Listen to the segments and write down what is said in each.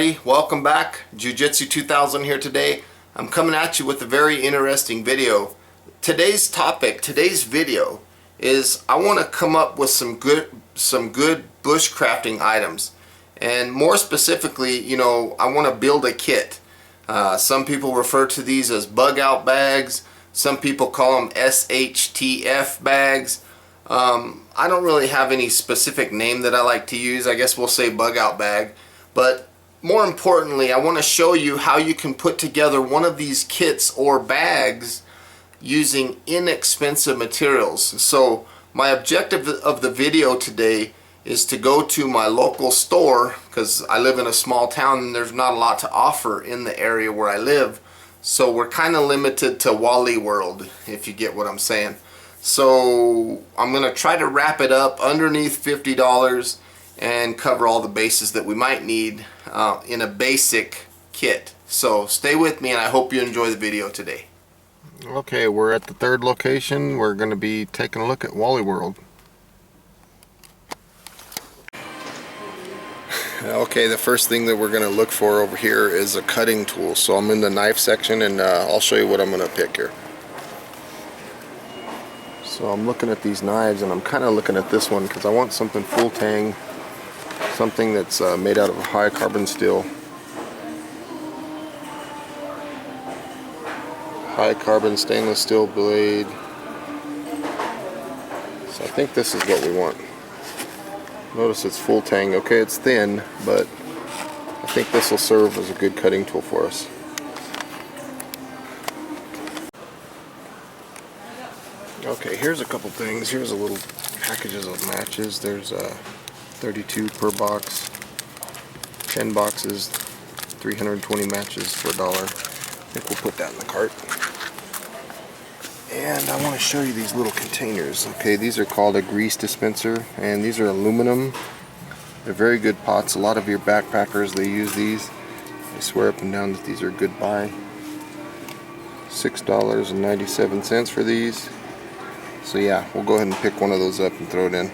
everybody, welcome back. Jiu-Jitsu 2000 here today. I'm coming at you with a very interesting video. Today's topic, today's video is I want to come up with some good bushcrafting items, and more specifically, I want to build a kit. Some people refer to these as Bugout bags. Some people call them SHTF bags. I don't really have any specific name that I like to use. I guess we'll say Bugout bag. But more importantly, I want to show you how you can put together one of these kits or bags using inexpensive materials. So my objective of the video today is to go to my local store, because I live in a small town and there's not a lot to offer in the area where I live. So we're kind of limited to Wally World, if you get what I'm saying. So I'm going to try to wrap it up underneath $50 and cover all the bases that we might need in a basic kit. So stay with me and I hope you enjoy the video today. Okay, we're at the third location. We're going to be taking a look at Wally World. Okay, the first thing that we're going to look for over here is a cutting tool. So I'm in the knife section and I'll show you what I'm going to pick here. So I'm looking at these knives and I'm kind of looking at this one because I want something full tang, something that's made out of high carbon steel. High carbon stainless steel blade. So I think this is what we want. Notice it's full tang. Okay, it's thin, but I think this will serve as a good cutting tool for us. Okay, here's a couple things. Here's a little packages of matches. There's 32 per box, 10 boxes, 320 matches for $1. I think we'll put that in the cart. And I want to show you these little containers. Okay, these are called a grease dispenser, and these are aluminum. They're very good pots. A lot of your backpackers, they use these. I swear up and down that these are a good buy. $6.97 for these. So yeah, we'll go ahead and pick one of those up and throw it in.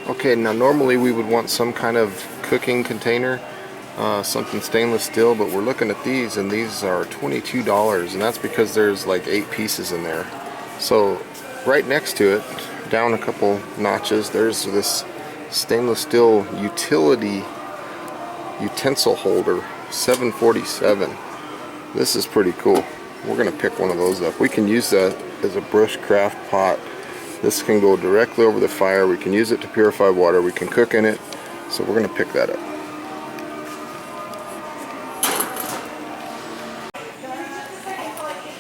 Okay, now normally we would want some kind of cooking container, something stainless steel, but we're looking at these and these are $22, and that's because there's like 8 pieces in there. So right next to it, down a couple notches, there's this stainless steel utensil holder, $7.47. This is pretty cool. We're gonna pick one of those up. We can use that as a bushcraft pot. This can go directly over the fire. We can use it to purify water. We can cook in it. So we're gonna pick that up.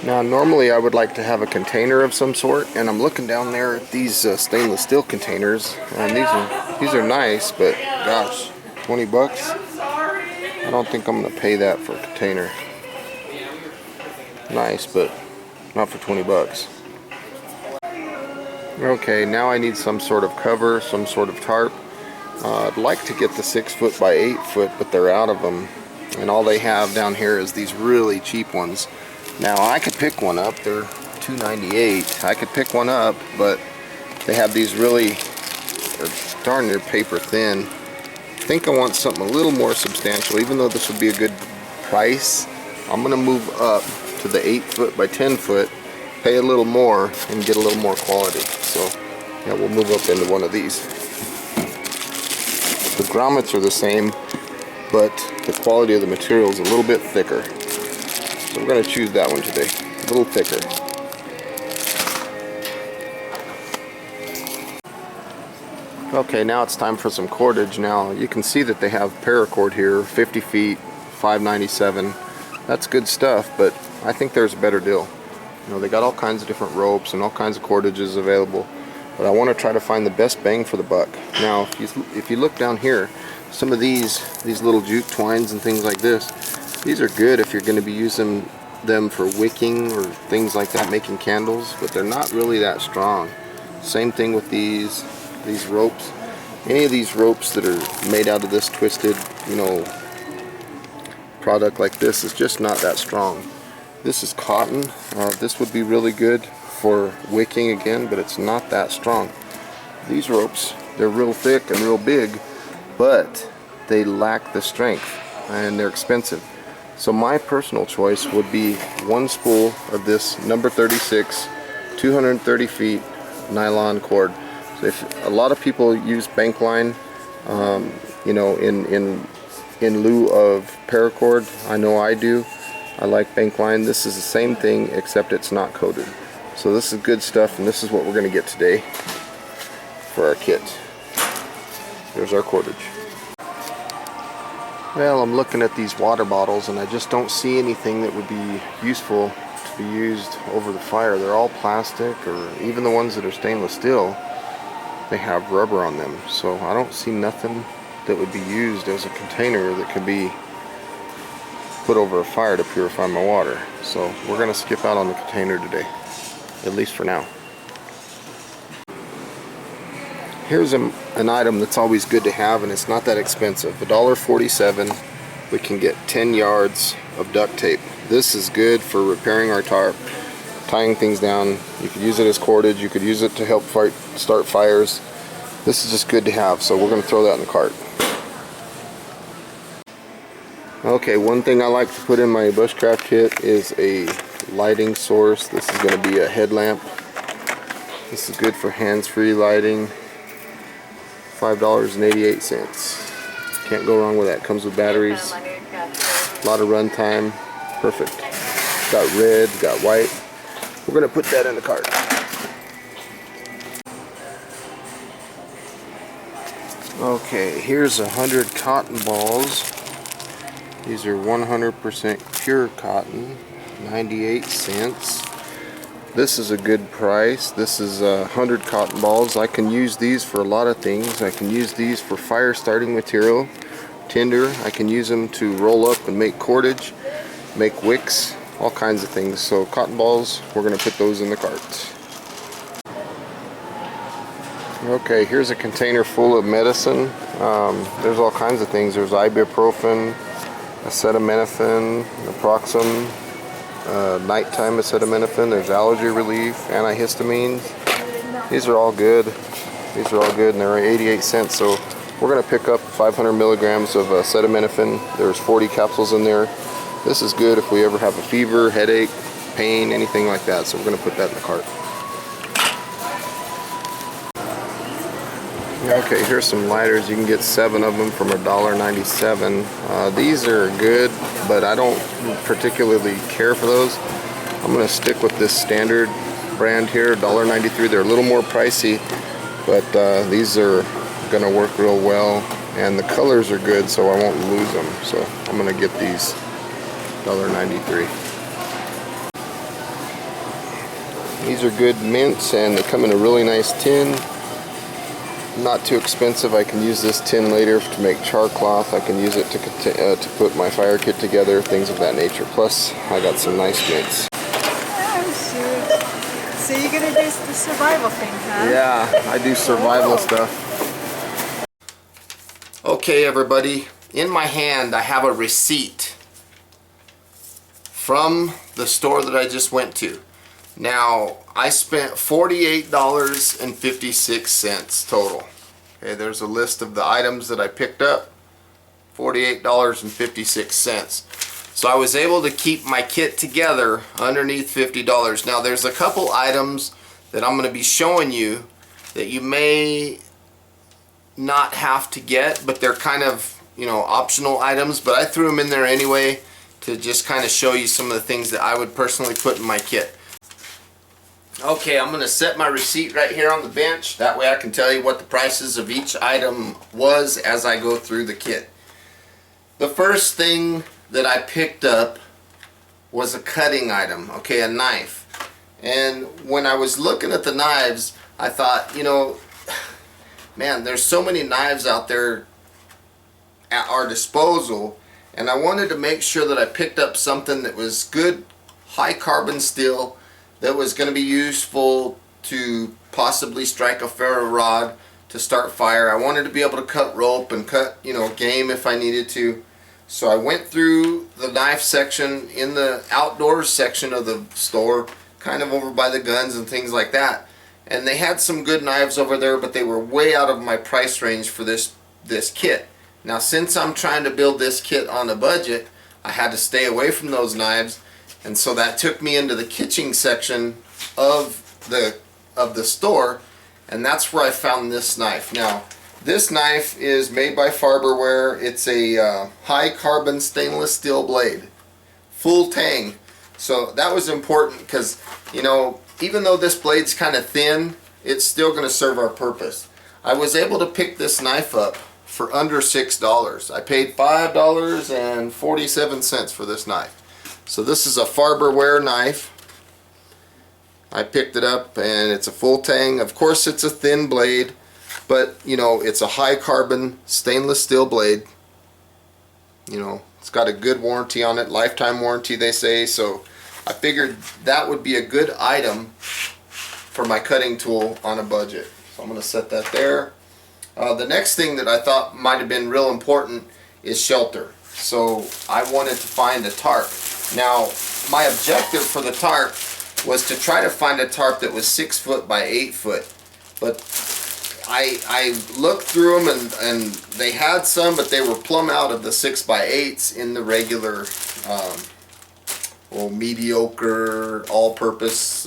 Now normally I would like to have a container of some sort, and I'm looking down there at these stainless steel containers, and these are nice, but gosh, 20 bucks? I don't think I'm going to pay that for a container. Nice, but not for 20 bucks. Okay, now I need some sort of cover, some sort of tarp. I'd like to get the 6 foot by 8 foot, but they're out of them. And all they have down here is these really cheap ones. Now I could pick one up, they're $2.98. I could pick one up, but they have these really, they're darn near paper thin. I think I want something a little more substantial. Even though this would be a good price, I'm going to move up to the 8 foot by 10 foot, pay a little more, and get a little more quality. So yeah, we'll move up into one of these. The grommets are the same, but the quality of the material is a little bit thicker. So we're going to choose that one today, a little thicker. Okay, now it's time for some cordage. Now you can see that they have paracord here, 50 feet, $5.97. That's good stuff, but I think there's a better deal. They got all kinds of different ropes and all kinds of cordages available, but I want to try to find the best bang for the buck. Now if you look down here, some of these little jute twines and things like this, these are good if you're going to be using them for wicking or things like that, making candles, but they're not really that strong. Same thing with these ropes. Any of these ropes that are made out of this twisted, product like this is just not that strong. This is cotton. This would be really good. for wicking again, but it's not that strong. These ropes, they're real thick and real big, but they lack the strength and they're expensive. So my personal choice would be one spool of this number 36 230 feet nylon cord. So if a lot of people use bank line, you know, in lieu of paracord, I know I do. I like bank line. This is the same thing except it's not coated. So this is good stuff, and this is what we're going to get today for our kit. There's our cordage. Well, I'm looking at these water bottles and I just don't see anything that would be useful to be used over the fire. They're all plastic, or even the ones that are stainless steel, they have rubber on them. So I don't see nothing that would be used as a container that could be put over a fire to purify my water. So we're going to skip out on the container today, at least for now. Here's an item that's always good to have, and it's not that expensive. $1.47, we can get 10 yards of duct tape. This is good for repairing our tarp, tying things down. You could use it as cordage, you could use it to help start fires. This is just good to have, so we're going to throw that in the cart. Okay, one thing I like to put in my bushcraft kit is a lighting source. This is going to be a headlamp. This is good for hands-free lighting. $5.88. Can't go wrong with that. Comes with batteries. A lot of run time. Perfect. Got red, got white. We're going to put that in the cart. Okay, here's 100 cotton balls. These are 100% pure cotton, 98 cents. This is a good price. This is 100 cotton balls. I can use these for a lot of things. I can use these for fire starting material, tinder. I can use them to roll up and make cordage, make wicks, all kinds of things. So cotton balls, we're going to put those in the cart. Okay, here's a container full of medicine. There's all kinds of things. There's ibuprofen, acetaminophen, naproxen, nighttime acetaminophen. There's allergy relief, antihistamines. These are all good. These are all good, and they're 88 cents. So we're going to pick up 500 milligrams of acetaminophen. There's 40 capsules in there. This is good if we ever have a fever, headache, pain, anything like that. So we're going to put that in the cart. Okay, here's some lighters. You can get 7 of them from $1.97. These are good, but I don't particularly care for those. I'm going to stick with this standard brand here, $1.93. They're a little more pricey, but these are going to work real well, and the colors are good, so I won't lose them. So I'm going to get these $1.93. These are good mints, and they come in a really nice tin. Not too expensive. I can use this tin later to make char cloth. I can use it to put my fire kit together, things of that nature. Plus, I got some nice mints. Oh, shoot. So you're gonna do the survival thing, huh? Yeah, I do survival stuff. Okay, everybody. In my hand, I have a receipt from the store that I just went to. Now, I spent $48.56 total. Okay, there's a list of the items that I picked up. $48.56. So I was able to keep my kit together underneath $50. Now, there's a couple items that I'm going to be showing you that you may not have to get, but they're kind of, you know, optional items, but I threw them in there anyway to just kind of show you some of the things that I would personally put in my kit. Okay, I'm going to set my receipt right here on the bench. That way I can tell you what the prices of each item was as I go through the kit. The first thing that I picked up was a cutting item, okay, a knife. And when I was looking at the knives, I thought, you know, man, there's so many knives out there at our disposal, and I wanted to make sure that I picked up something that was good, high carbon steel, that was going to be useful to possibly strike a ferro rod to start fire. I wanted to be able to cut rope and cut, you know, game if I needed to. So I went through the knife section in the outdoors section of the store, kind of over by the guns and things like that. And they had some good knives over there, but they were way out of my price range for this kit. Now, since I'm trying to build this kit on a budget, I had to stay away from those knives, and so that took me into the kitchen section of the store, and that's where I found this knife. Now, this knife is made by Farber. It's a high carbon stainless steel blade, full tang. So that was important because, you know, even though this blade's kind of thin, it's still going to serve our purpose. I was able to pick this knife up for under $6. I paid $5.47 for this knife. So this is a Farber knife. I picked it up and it's a full tang. Of course it's a thin blade, but you know, it's a high carbon stainless steel blade. You know, it's got a good warranty on it, lifetime warranty they say, so I figured that would be a good item for my cutting tool on a budget. So I'm going to set that there. The next thing that I thought might have been real important is shelter. So I wanted to find a tarp. Now, my objective for the tarp was to try to find a tarp that was 6 foot by 8 foot. But I looked through them and they had some, but they were plumb out of the 6 by 8s in the regular mediocre, all-purpose,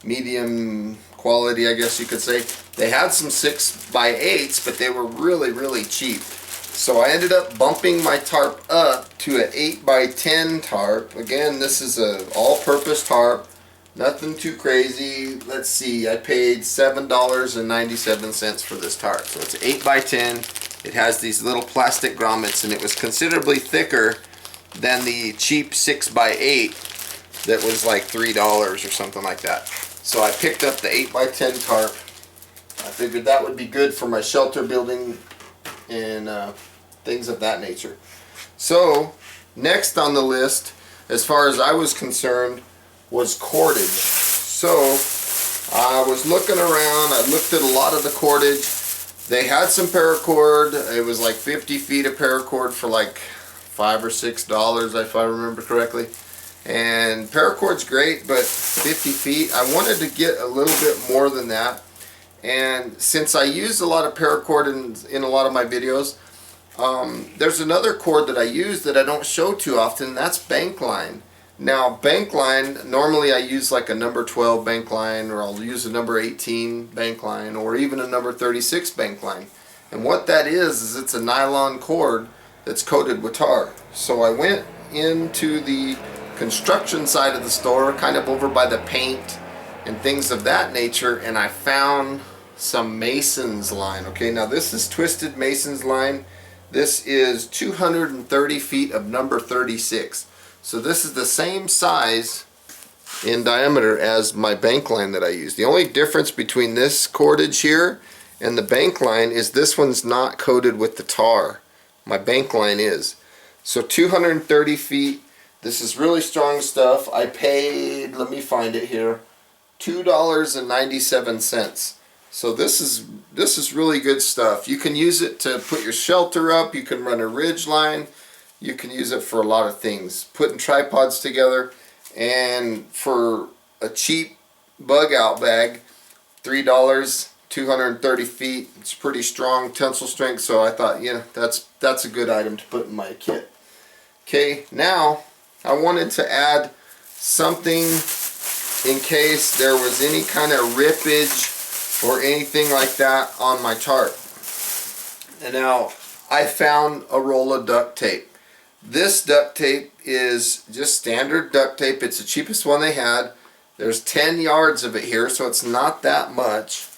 medium quality, I guess you could say. They had some 6 by 8s, but they were really, really cheap. So I ended up bumping my tarp up to an 8 by 10 tarp. Again, this is a all-purpose tarp. Nothing too crazy. Let's see, I paid $7.97 for this tarp. So it's 8 by 10. It has these little plastic grommets, and it was considerably thicker than the cheap 6 by 8 that was like $3 or something like that. So I picked up the 8 by 10 tarp. I figured that would be good for my shelter building and things of that nature. So next on the list, as far as I was concerned, was cordage. So I was looking around, I looked at a lot of the cordage. They had some paracord. It was like 50 feet of paracord for like $5 or $6 if I remember correctly. And paracord's great, but 50 feet, I wanted to get a little bit more than that. And since I use a lot of paracord in a lot of my videos, there's another cord that I use that I don't show too often, and that's bank line. Now, bank line, normally I use like a number 12 bank line, or I'll use a number 18 bank line, or even a number 36 bank line. And what that is it's a nylon cord that's coated with tar. So I went into the construction side of the store, kind of over by the paint and things of that nature, and I found some Mason's line. Okay, now this is twisted Mason's line. This is 230 feet of number 36. So this is the same size in diameter as my bank line that I use. The only difference between this cordage here and the bank line is this one's not coated with the tar. My bank line is. So 230 feet. This is really strong stuff. I paid, let me find it here, $2.97. So this is really good stuff. You can use it to put your shelter up. You can run a ridge line. You can use it for a lot of things. Putting tripods together. And for a cheap bug out bag, $3, 230 feet. It's pretty strong tensile strength. So I thought, yeah, that's a good item to put in my kit. Okay, now I wanted to add something in case there was any kind of rippage or anything like that on my tarp. And now I found a roll of duct tape. This duct tape is just standard duct tape. It's the cheapest one they had. There's 10 yards of it here, so it's not that much.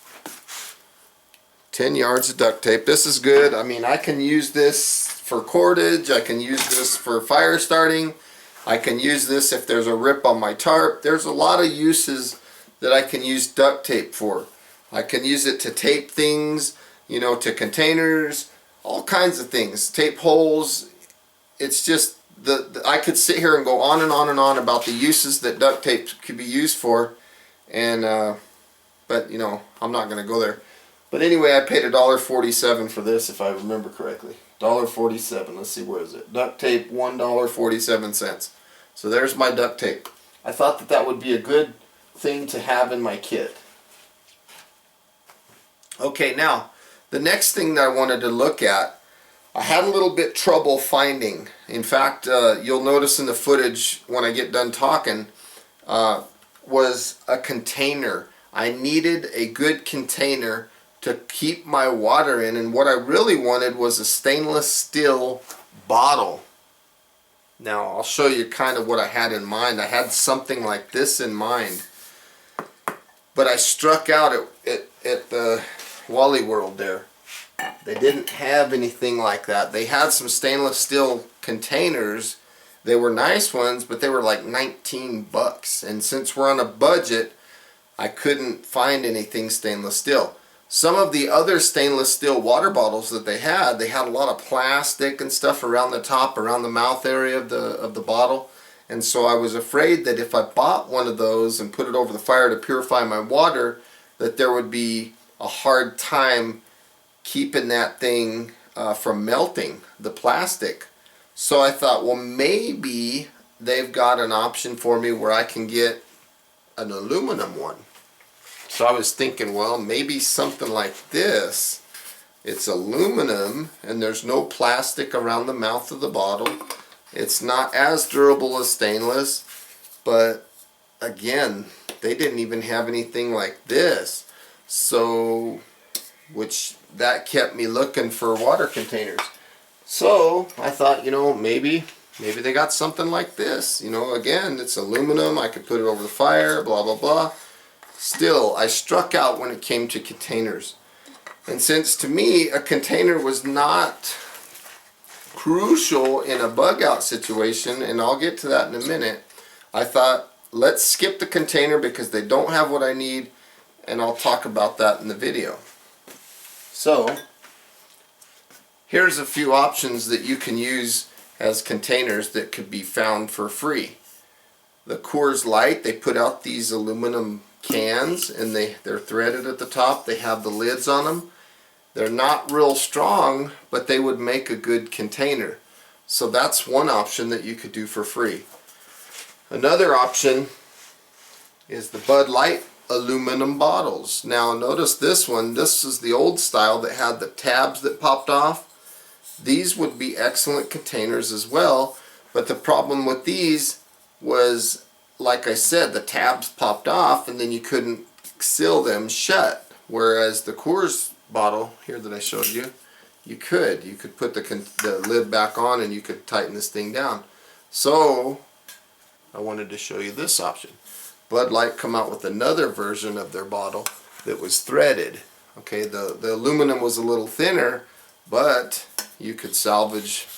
10 yards of duct tape. This is good. I mean, I can use this for cordage. I can use this for fire starting. I can use this if there's a rip on my tarp. There's a lot of uses that I can use duct tape for. I can use it to tape things, you know, to containers, all kinds of things. Tape holes. It's just, I could sit here and go on and on and on about the uses that duct tape could be used for. And, but, you know, I'm not going to go there. But anyway, I paid $1.47 for this, if I remember correctly. $1.47. Let's see, where is it? Duct tape, $1.47. So there's my duct tape. I thought that that would be a good thing to have in my kit. Okay, now the next thing that I wanted to look at, I had a little bit trouble finding. In fact, you'll notice in the footage when I get done talking, was a container. I needed a good container to keep my water in, and what I really wanted was a stainless steel bottle. Now I'll show you kind of what I had in mind. I had something like this in mind, but I struck out at the Wally World there. They didn't have anything like that. They had some stainless steel containers. They were nice ones, but they were like 19 bucks. And since we're on a budget, I couldn't find anything stainless steel. Some of the other stainless steel water bottles that they had a lot of plastic and stuff around the top, around the mouth area of the bottle. And so I was afraid that if I bought one of those and put it over the fire to purify my water, that there would be a hard time keeping that thing from melting, the plastic. So I thought, well, maybe they've got an option for me where I can get an aluminum one. So I was thinking, well, maybe something like this. It's aluminum and there's no plastic around the mouth of the bottle. It's not as durable as stainless, but again, they didn't even have anything like this. So, which that kept me looking for water containers. So I thought, you know, maybe they got something like this. You know, again, it's aluminum. I could put it over the fire, blah, blah, blah. Still, I struck out when it came to containers. And since to me, a container was not crucial in a bug out situation, and I'll get to that in a minute, I thought, let's skip the container because they don't have what I need, and I'll talk about that in the video. So, here's a few options that you can use as containers that could be found for free. The Coors Light, they put out these aluminum cans and they're threaded at the top. They have the lids on them. They're not real strong, but they would make a good container. So that's one option that you could do for free. Another option is the Bud Light aluminum bottles. Now notice this one. This is the old style that had the tabs that popped off. These would be excellent containers as well, but the problem with these was, like I said, the tabs popped off and then you couldn't seal them shut. Whereas the Coors bottle here that I showed you, you could put the lid back on and you could tighten this thing down. So I wanted to show you this option. Bud Light come out with another version of their bottle that was threaded. Okay, the aluminum was a little thinner, but you could salvage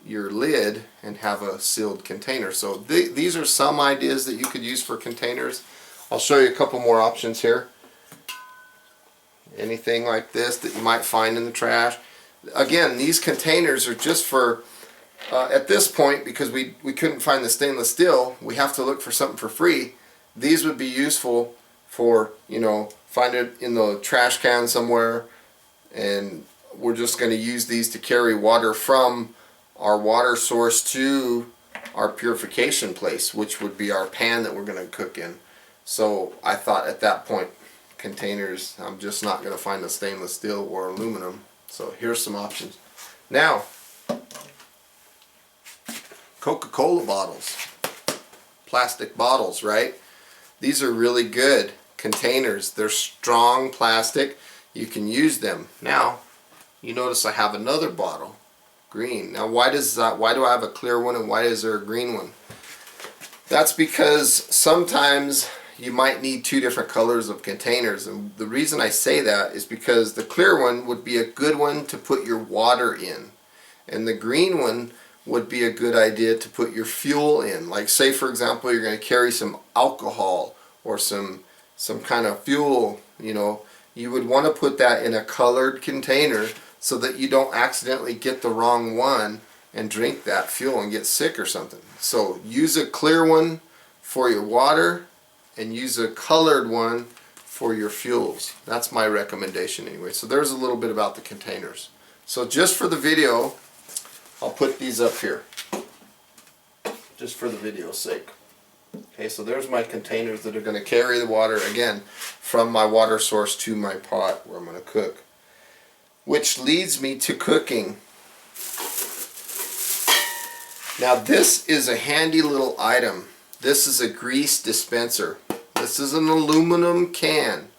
your lid and have a sealed container. So these are some ideas that you could use for containers. I'll show you a couple more options here. Anything like this that you might find in the trash. Again, these containers are just for at this point, because we couldn't find the stainless steel, we have to look for something for free. These would be useful for, you know, find it in the trash can somewhere, and we're just going to use these to carry water from our water source to our purification place, which would be our pan that we're going to cook in. So I thought at that point, containers, I'm just not going to find the stainless steel or aluminum. So here's some options. Now, Coca-Cola bottles, plastic bottles, right? These are really good containers. They're strong plastic. You can use them. Now, you notice I have another bottle, green. Now, why do I have a clear one and why is there a green one? That's because sometimes you might need two different colors of containers, and the reason I say that is because the clear one would be a good one to put your water in, and the green one would be a good idea to put your fuel in. Like, say for example, you're going to carry some alcohol or some kind of fuel, you know, you would want to put that in a colored container so that you don't accidentally get the wrong one and drink that fuel and get sick or something. So use a clear one for your water and use a colored one for your fuels. That's my recommendation anyway. So there's a little bit about the containers. So just for the video, I'll put these up here, just for the video's sake. Okay, so there's my containers that are going to carry the water, again, from my water source to my pot where I'm going to cook. Which leads me to cooking. Now this is a handy little item. This is a grease dispenser. This is an aluminum can.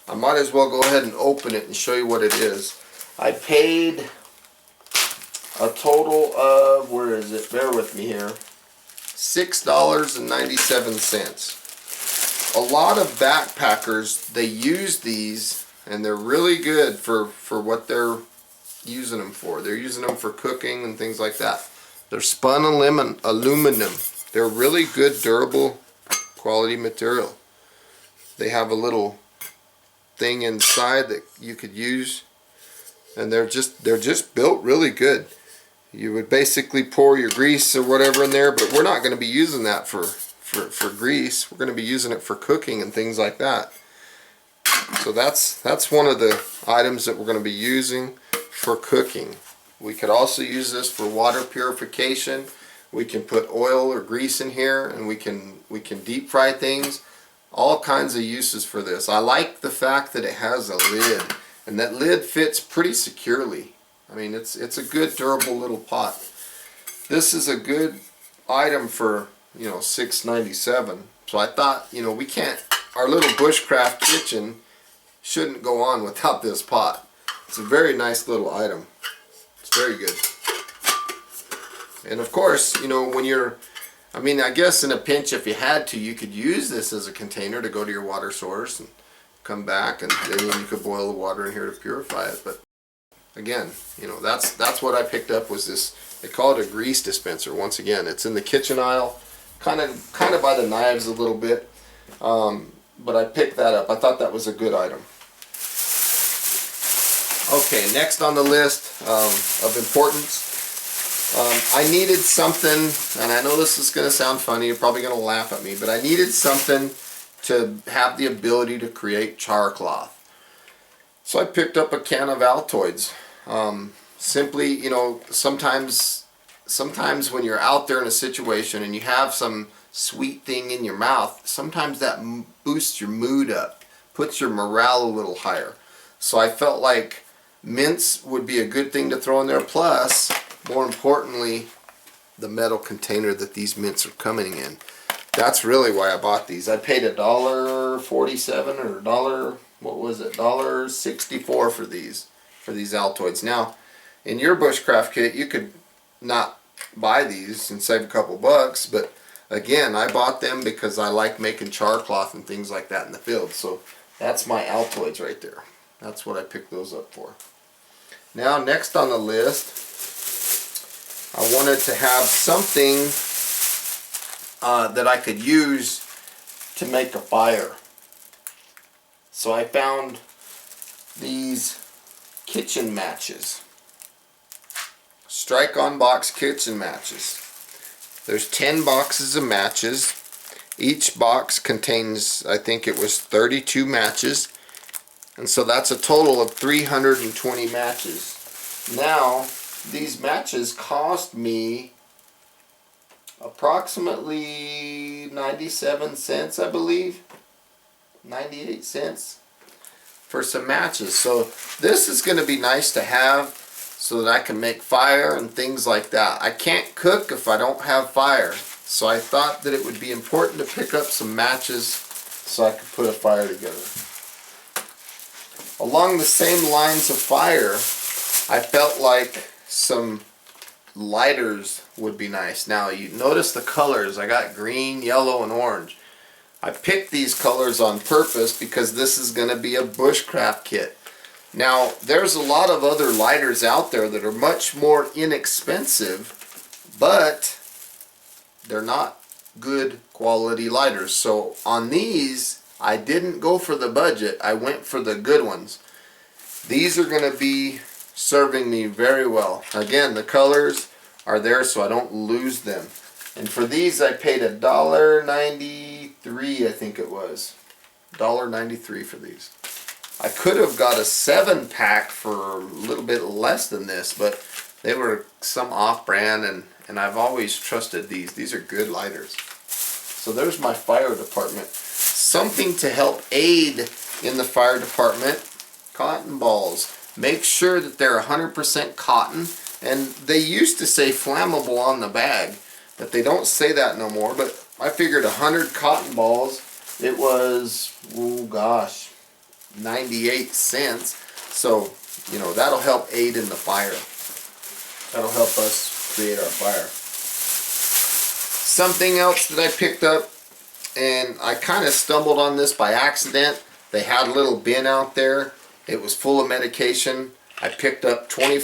I might as well go ahead and open it and show you what it is. I paid a total of, where is it? Bear with me here. $6.97. A lot of backpackers, they use these and they're really good for what they're using them for. They're using them for cooking and things like that. They're spun aluminum. They're really good, durable, quality material. They have a little thing inside that you could use, and they're just built really good. You would basically pour your grease or whatever in there, but we're not going to be using that for grease. We're going to be using it for cooking and things like that. So that's one of the items that we're going to be using for cooking. We could also use this for water purification. We can put oil or grease in here, and we can deep fry things. All kinds of uses for this. I like the fact that it has a lid, and that lid fits pretty securely. I mean, it's a good durable little pot. This is a good item for, you know, $6.97. So I thought, you know, we can't, our little bushcraft kitchen shouldn't go on without this pot. It's a very nice little item. It's very good. And of course, you know, when you're, I mean, I guess in a pinch, if you had to, you could use this as a container to go to your water source and come back, and then you could boil the water in here to purify it. But again, you know, that's what I picked up, was this. They call it a grease dispenser. Once again, it's in the kitchen aisle, kind of by the knives a little bit. But I picked that up. I thought that was a good item. Okay, next on the list of importance. I needed something, and I know this is going to sound funny, you're probably going to laugh at me, but I needed something to have the ability to create char cloth. So I picked up a can of Altoids. Simply, you know, sometimes when you're out there in a situation and you have some sweet thing in your mouth, sometimes that boosts your mood up, puts your morale a little higher. So I felt like mints would be a good thing to throw in there, plus more importantly, the metal container that these mints are coming in. That's really why I bought these. I paid $1.47 or $1.64 for these Altoids. Now, in your bushcraft kit, you could not buy these and save a couple bucks, but again, I bought them because I like making char cloth and things like that in the field. So that's my Altoids right there. That's what I picked those up for. Now, next on the list, I wanted to have something that I could use to make a fire. So I found these kitchen matches. Strike-on box kitchen matches. There's 10 boxes of matches. Each box contains, I think it was 32 matches. And so that's a total of 320 matches. Now, these matches cost me approximately 97 cents, I believe. 98 cents for some matches. So this is going to be nice to have so that I can make fire and things like that. I can't cook if I don't have fire. So I thought that it would be important to pick up some matches so I could put a fire together. Along the same lines of fire, I felt like some lighters would be nice. Now you notice the colors. I got green, yellow, and orange. I picked these colors on purpose because this is going to be a bushcraft kit. Now there's a lot of other lighters out there that are much more inexpensive, but they're not good quality lighters. So on these, I didn't go for the budget. I went for the good ones. These are going to be serving me very well. Again, the colors are there so I don't lose them. And for these I paid $1.93, I think it was. $1.93 for these. I could have got a 7-pack for a little bit less than this, but they were some off-brand, and I've always trusted these. These are good lighters. So there's my fire department. Something to help aid in the fire department, cotton balls. Make sure that they're 100% cotton, and they used to say flammable on the bag, but they don't say that no more. But I figured 100 cotton balls, it was, oh gosh, 98 cents. So, you know, that'll help aid in the fire. That'll help us create our fire. Something else that I picked up, and I kind of stumbled on this by accident. They had a little bin out there. It was full of medication. I picked up 40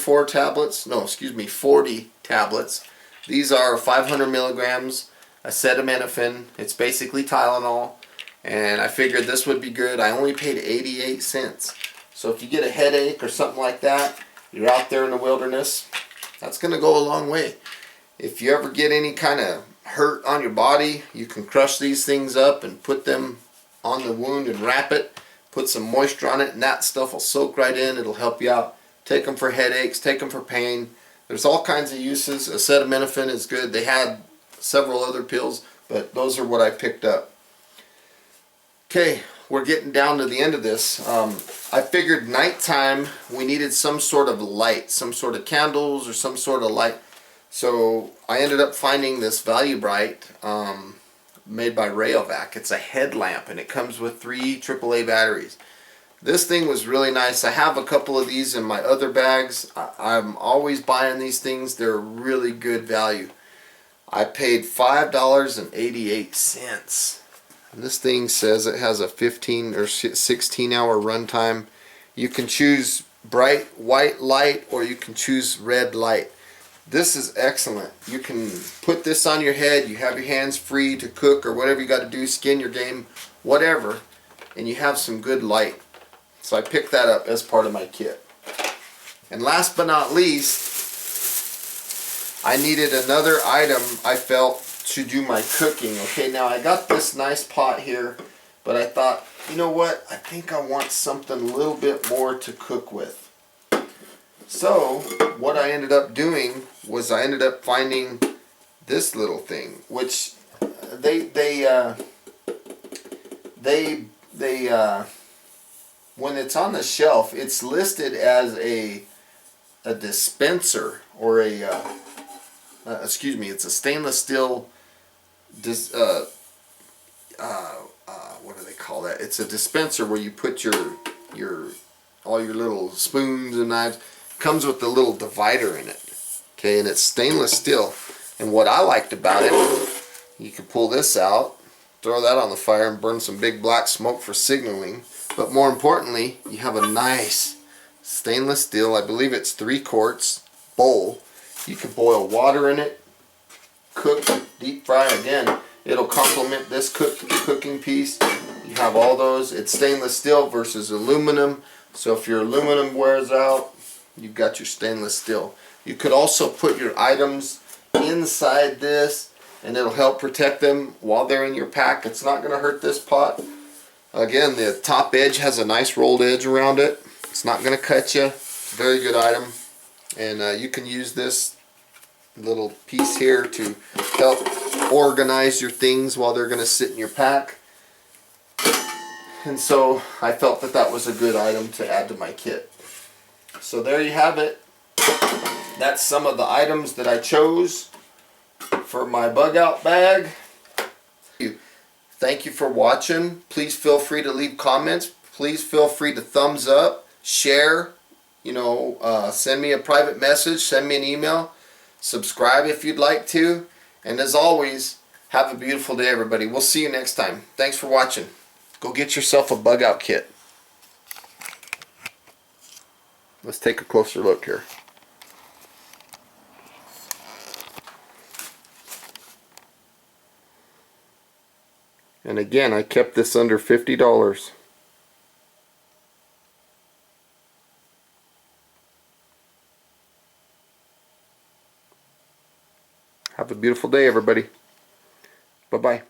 tablets. These are 500 milligrams acetaminophen. It's basically Tylenol, and I figured this would be good. I only paid 88 cents. So if you get a headache or something like that, you're out there in the wilderness, that's going to go a long way. If you ever get any kind of hurt on your body, you can crush these things up and put them on the wound and wrap it. Put some moisture on it, and that stuff will soak right in. It'll help you out. Take them for headaches, take them for pain. There's all kinds of uses. Acetaminophen is good. They had several other pills, but those are what I picked up. Okay, we're getting down to the end of this. I figured nighttime we needed some sort of light, some sort of candles or some sort of light. So I ended up finding this Value Bright made by Rayovac. It's a headlamp, and it comes with 3 AAA batteries. This thing was really nice. I have a couple of these in my other bags. I'm always buying these things. They're really good value. I paid $5.88. And this thing says it has a 15 or 16 hour runtime. You can choose bright white light, or you can choose red light. This is excellent. You can put this on your head. You have your hands free to cook or whatever you got to do, skin your game, whatever, and you have some good light. So I picked that up as part of my kit. And last but not least, I needed another item I felt to do my cooking. Okay, now I got this nice pot here, but I thought, you know what? I think I want something a little bit more to cook with. So what I ended up doing was I ended up finding this little thing, which when it's on the shelf, it's listed as a dispenser, or excuse me, it's a stainless steel what do they call that? It's a dispenser where you put your all your little spoons and knives. Comes with a little divider in it. Okay, and it's stainless steel. And what I liked about it, you can pull this out, throw that on the fire, and burn some big black smoke for signaling. But more importantly, you have a nice stainless steel, I believe it's 3 quarts bowl. You can boil water in it, cook, deep fry. Again, it'll complement this cooking piece. You have all those. It's stainless steel versus aluminum. So if your aluminum wears out, you've got your stainless steel. You could also put your items inside this, and it'll help protect them while they're in your pack. It's not going to hurt this pot. Again, the top edge has a nice rolled edge around it. It's not going to cut you. Very good item. And you can use this little piece here to help organize your things while they're going to sit in your pack. And so I felt that that was a good item to add to my kit. So there you have it. That's some of the items that I chose for my bug out bag. Thank you for watching. Please feel free to leave comments. Please feel free to thumbs up, share, send me a private message, send me an email, subscribe if you'd like to. And as always, have a beautiful day, everybody. We'll see you next time. Thanks for watching. Go get yourself a bug out kit. Let's take a closer look here. And again, I kept this under $50. Have a beautiful day, everybody. Bye-bye.